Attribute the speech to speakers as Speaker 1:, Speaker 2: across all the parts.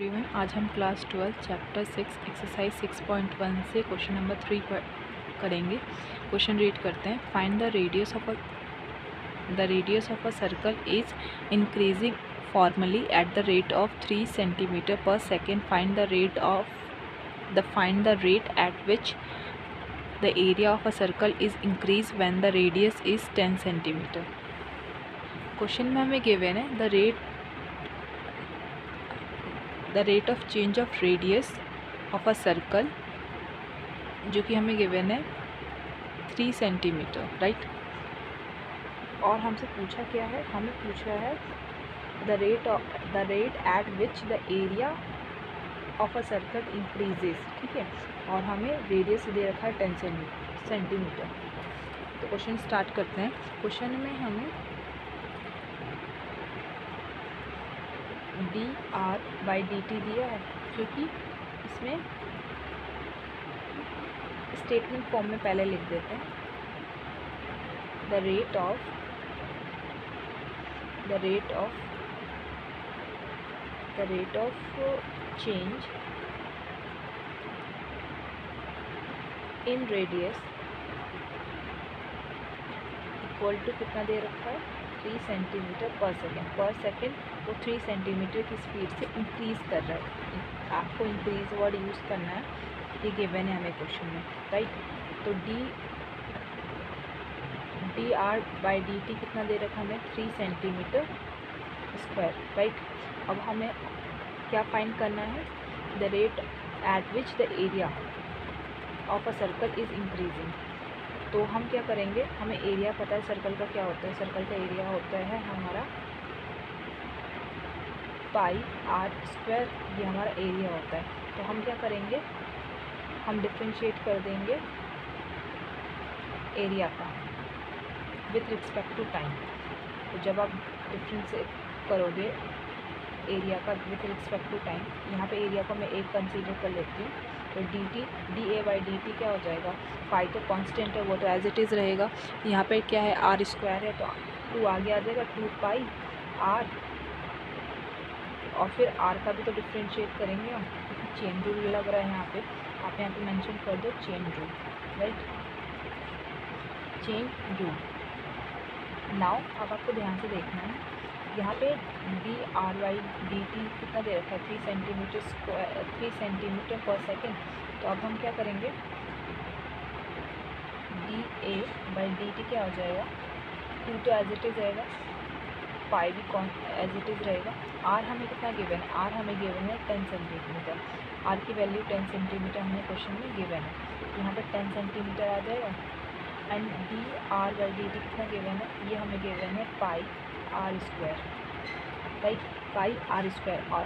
Speaker 1: Everyone, आज हम class 12 chapter 6 exercise 6.1 से क्वेश्चन नंबर 3 पर करेंगे। क्वेश्चन रीड करते हैं। Find the radius of a circle is increasing formally at the rate of 3 centimetre per second. Find the rate at which the area of a circle is increase when the radius is 10 centimetre. Question में हमें given है the rate of change of radius of a circle, जो कि हमें given है 3 centimetre, right. और हमसे पूछा क्या है, हमें पूछा है the rate at which the area of a circle increases, ठीक है। और हमें रेडियस दे रखा है 10 सेंटीमीटर। तो क्वेश्चन स्टार्ट करते हैं। क्वेश्चन में हमें dr/dt दिया है, क्योंकि इसमें स्टेटमेंट फॉर्म में पहले लिख देते हैं the rate of change in radius equal to कितना दे रखा है 3 सेंटीमीटर पर सेकेंड। वो 3 सेंटीमीटर की स्पीड से इंक्रीज़ कर रहा है। आपको इंक्रीज वर्ड यूज़ करना है, ये गिवन है हमें क्वेश्चन में, राइट। तो dr/dt कितना दे रखा हमें 3 सेंटीमीटर स्क्वायर, राइट। अब हमें क्या फाइंड करना है, the rate at which the area of a circle is increasing. तो हम क्या करेंगे, हमें एरिया पता है सर्कल का क्या होता है। सर्कल का एरिया होता है हमारा πr², ये हमारा एरिया होता है। तो हम क्या करेंगे, हम डिफ्रेंशिएट कर देंगे एरिया का विथ रिस्पेक्ट टू टाइम। तो जब आप डिफ्रेंशिएट करोगे एरिया का विथ रिस्पेक्ट टू टाइम, यहाँ पे एरिया को मैं एक कंसीडर कर लेती हूँ। तो dA/dt क्या हो जाएगा, पाई तो कांस्टेंट है, वो तो एज इट इज़ रहेगा। यहाँ पे क्या है, r² है, तो 2 आगे आ जाएगा, 2πr। और फिर r का भी तो डिफ्रेंशिएट करेंगे हम, चेन रूल लग रहा है यहाँ पे, आप यहाँ पे मेंशन कर दो chain rule, right, chain rule. Now अब आपको ध्यान से देखना है, यहाँ पे dr/dt कितना दे रखा है 3 सेंटीमीटर पर सेकेंड। तो अब हम क्या करेंगे, dA/dt क्या हो जाएगा, 2 तो एज इट इज़ रहेगा, पाई भी एज इट इज़ रहेगा। r हमें कितना गिवन है, r हमें गिवन है 10 सेंटीमीटर। r की वैल्यू 10 सेंटीमीटर हमें क्वेश्चन में गिवन है, यहाँ पर 10 सेंटीमीटर आ जाएगा। एंड dr/dt कितना गिवन है, ये हमें गिवन है πr², राइट, πr²। और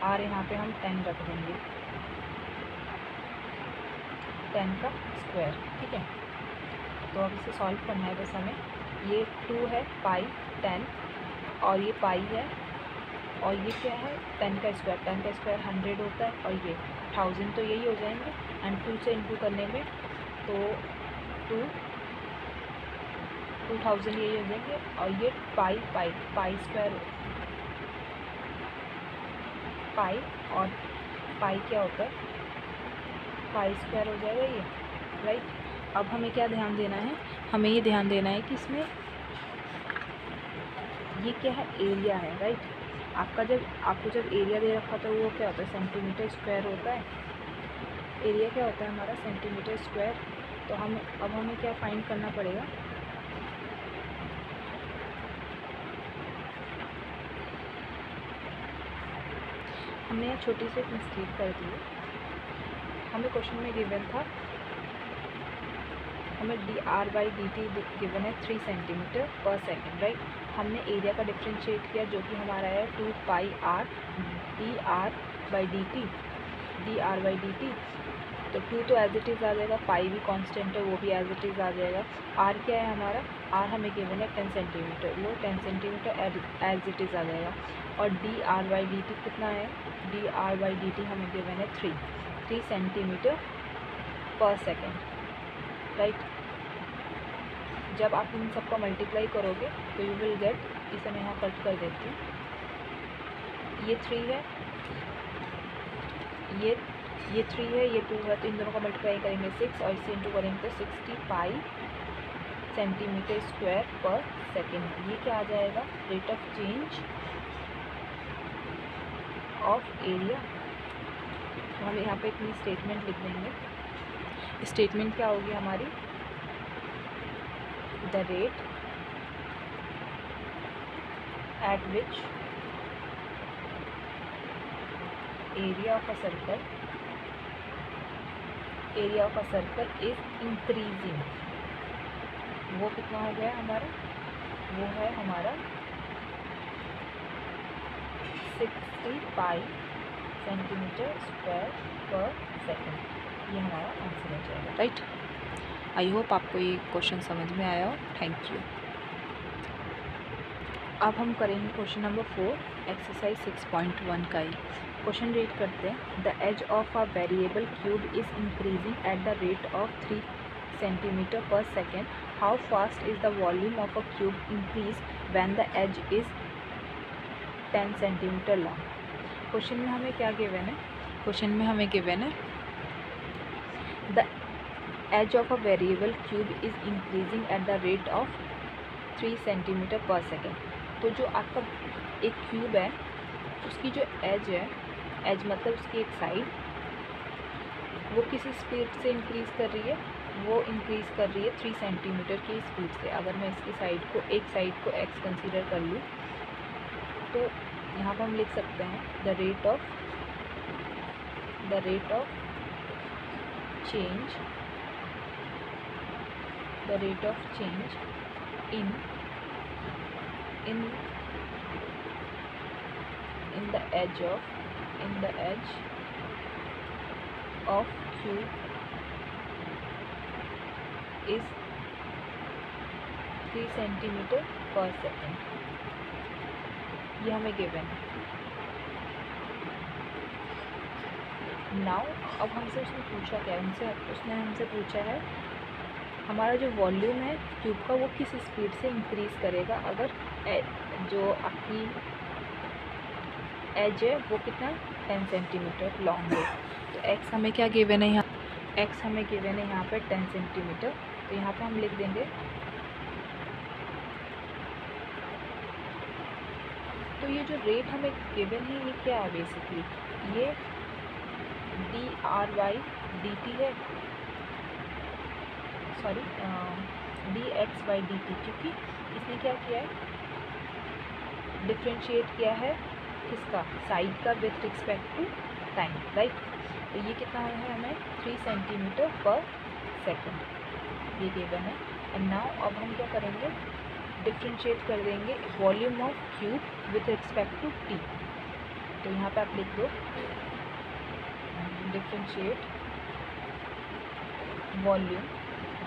Speaker 1: r यहाँ पे हम 10 रख देंगे, 10 का स्क्वायर, ठीक है। तो अब इसे सॉल्व करना है बस हमें। ये 2 है, पाई 10, और ये पाई है, और ये क्या है 10 का स्क्वायर। 10 का स्क्वायर 100 होता है, और ये 1000 तो यही हो जाएंगे। एंड 2 से इंटू करने में तो 2000 यही हो जाएंगे। और ये पाई स्क्वायर, पाई और पाई क्या होता है, पाई स्क्वायर हो जाएगा ये, राइट। अब हमें क्या ध्यान देना है, हमें ये ध्यान देना है कि इसमें ये क्या है, एरिया है, राइट। आपको जब एरिया दे रखा था वो क्या होता है, सेंटीमीटर स्क्वायर होता है। एरिया क्या होता है हमारा, सेंटीमीटर स्क्वायर। तो अब हमें क्या फाइंड करना पड़ेगा, हमने यहाँ छोटी सी मिस्टेक कर दी है। हमें क्वेश्चन में गिवन था, हमें dr/dt गिवन है 3 सेंटीमीटर पर सेकेंड, राइट। हमने एरिया का डिफ्रेंशिएट किया, जो कि हमारा है 2πr dr/dt। तो 2 तो एज इट इज़ आ जाएगा, पाई भी कांस्टेंट है, वो भी एज इट इज़ आ जाएगा। r क्या है हमारा, r हमें गिवन है 10 सेंटीमीटर, वो 10 सेंटीमीटर एज इट इज़ आ जाएगा। और dr/dt कितना है, dr/dt हमें गिवन है 3 सेंटीमीटर पर सेकेंड, राइट। जब आप इन सबका मल्टीप्लाई करोगे तो यू विल गेट, इसे मैं यहाँ कट कर देती हूँ, ये 3 है, ये 3 है, ये 2 है, तो इन दोनों का मल्टीप्लाई करेंगे 6 और इसे इंटू करेंगे तो 60 पाई सेंटीमीटर स्क्वायर पर सेकेंड। ये क्या आ जाएगा, rate of change of area. तो हम यहाँ पे अपनी स्टेटमेंट लिख देंगे। स्टेटमेंट क्या होगी हमारी, the rate at which area of a circle is increasing. वो कितना हो गया हमारा, वो है हमारा 60 पाई सेंटीमीटर स्क्वायर पर सेकेंड। ये हमारा आंसर हो जाएगा, राइट। आई होप आपको ये क्वेश्चन समझ में आया हो। Thank you. अब हम करेंगे क्वेश्चन नंबर 4, एक्सरसाइज 6.1 का ही क्वेश्चन रीड करते हैं। The edge of a variable cube is increasing at the rate of 3 centimetre per second. How fast is the volume of a cube increase when the edge is 10 centimetre long. Question में हमें क्या given है, question में हमें given है the edge of a variable cube is increasing at the rate of 3 centimetre per second. तो जो आपका एक क्यूब है उसकी जो एज है, एज मतलब उसकी एक साइड, वो किस स्पीड से इंक्रीज़ कर रही है, वो इंक्रीज़ कर रही है 3 सेंटीमीटर की स्पीड से। अगर मैं इसकी साइड को, एक साइड को एक्स कंसीडर कर लूँ तो यहाँ पर हम लिख सकते हैं the rate of change in the edge of cube is 3 centimetre per second. ये हमें गिवन है। नाउ अब हमसे उसने पूछा क्या, उसने हमसे पूछा है हमारा जो वॉल्यूम है क्यूब का वो किस स्पीड से इंक्रीज़ करेगा अगर जो आपकी एज है वो कितना 10 सेंटीमीटर लॉन्ग है। तो एक्स हमें क्या गिवन है, यहाँ एक्स हमें गिवन है यहाँ पे 10 सेंटीमीटर। तो यहाँ पे हम लिख देंगे, तो ये जो रेट हमें गिवन है ये क्या है, बेसिकली ये dy/dt है, सॉरी dx/dt, क्योंकि इसने क्या किया है, डिफ्रेंशिएट किया है किसका, साइड का with respect to time, right. तो ये कितना है हमें 3 सेंटीमीटर पर सेकेंड ये गिवन है। एंड नाउ अब हम क्या करेंगे, डिफ्रेंशिएट कर देंगे volume of cube with respect to t. तो यहाँ पे आप लिख दो differentiate volume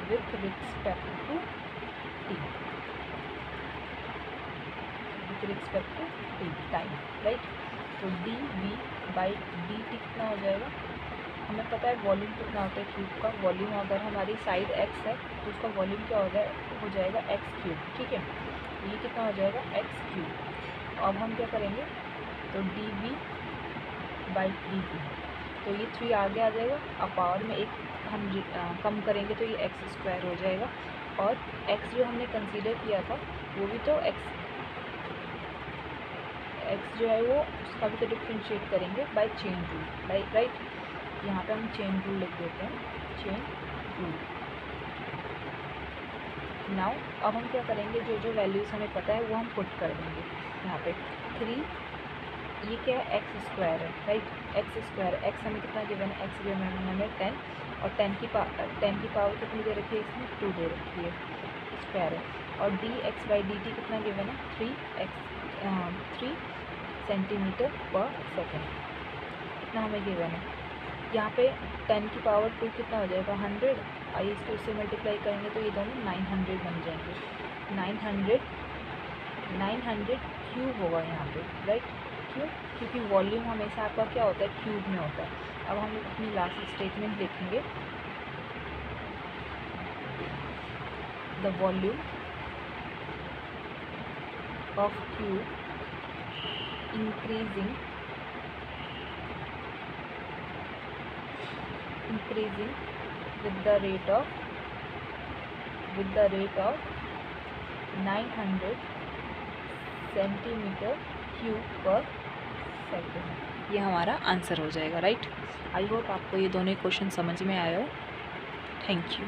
Speaker 1: with respect to t, time, right. तो dv/dt कितना हो जाएगा, हमें पता है वॉल्यूम कितना होता है क्यूब का। वॉल्यूम अगर हमारी साइड x है तो उसका वॉल्यूम क्या हो जाएगा x क्यूब, ठीक है। ये कितना हो जाएगा x क्यूब। अब हम क्या करेंगे, तो dv/dt, तो ये 3 आगे आ जाएगा, अब पावर में एक हम कम करेंगे तो ये x² हो जाएगा। और x जो हमने कंसीडर किया था वो भी तो x जो है वो उसका भी तो डिफ्रेंशिएट करेंगे बाय चेन रूल, राइट। यहाँ पे हम चेन रूल लिख देते हैं, चेन रूल। नाउ अब हम क्या करेंगे, जो वैल्यूज़ हमें पता है वो हम पुट कर देंगे यहाँ पे। 3 ये क्या है, x² है, राइट। x हमें कितना गिवन है, x गिवन है हमें 10, और 10 की पावर कितनी दे रखी है इसमें, 2 दे रखी है, स्क्वायर है। और dx/dt कितना गिवन है, 3 सेंटीमीटर पर सेकेंड इतना हमें गिवन है। यहाँ पे 10 की पावर 2 कितना हो जाएगा, 100। आइए इसको उससे मल्टीप्लाई करेंगे तो ये दोनों 900 बन जाएंगे। 900 क्यूब होगा यहाँ पे, राइट। क्यों, क्योंकि वॉल्यूम हमेशा आपका क्या होता है, क्यूब में होता है। अब हम अपनी लास्ट स्टेटमेंट लिखेंगे, the volume of cube increasing increasing with the rate of 900 centimetre cube पर सेकेंड। ये हमारा आंसर हो जाएगा, राइट। आई होप आपको ये दोनों क्वेश्चन समझ में आए हो। Thank you.